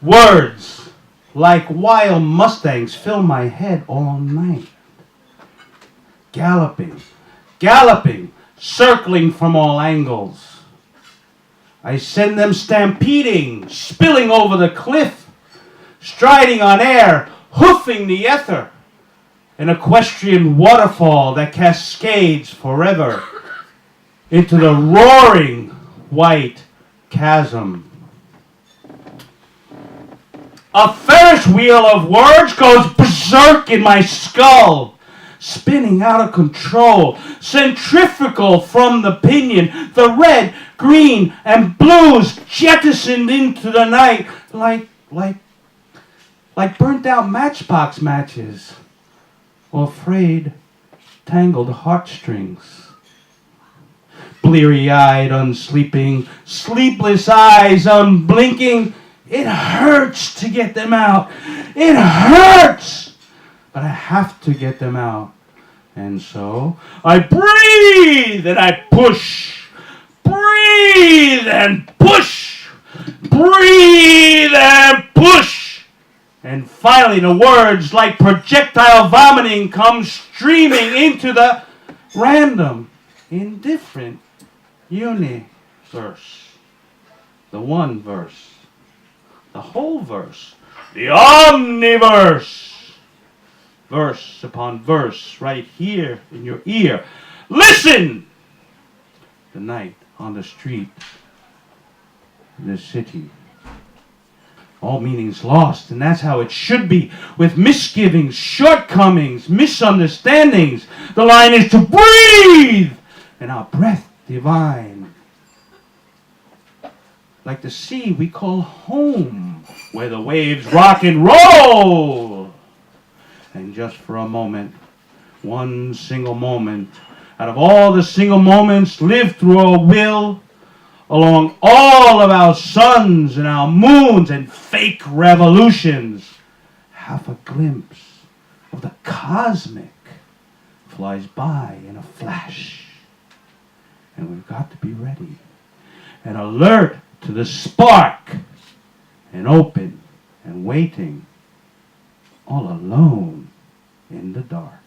Words like wild mustangs fill my head all night. Galloping, galloping, circling from all angles. I send them stampeding, spilling over the cliff, striding on air, hoofing the ether, an equestrian waterfall that cascades forever into the roaring white chasm. A Ferris wheel of words goes berserk in my skull, spinning out of control, centrifugal from the pinion, the red, green, and blues jettisoned into the night like burnt out matchbox matches or frayed, tangled heartstrings. Bleary-eyed, unsleeping, sleepless eyes unblinking. It hurts to get them out. It hurts! But I have to get them out. And so I breathe and I push. Breathe and push. Breathe and push. And finally the words like projectile vomiting come streaming into the random, indifferent universe. The one verse. The whole verse. The omniverse. Verse upon verse right here in your ear. Listen! The night on the street. In the city. All meanings lost, and that's how it should be. With misgivings, shortcomings, misunderstandings. The line is to breathe! And our breath divine. Like the sea we call home, where the waves rock and roll. And just for a moment, one single moment, out of all the single moments lived through our will, along all of our suns and our moons and fake revolutions, half a glimpse of the cosmic flies by in a flash. And we've got to be ready and alert to the spark, and open and waiting, all alone in the dark.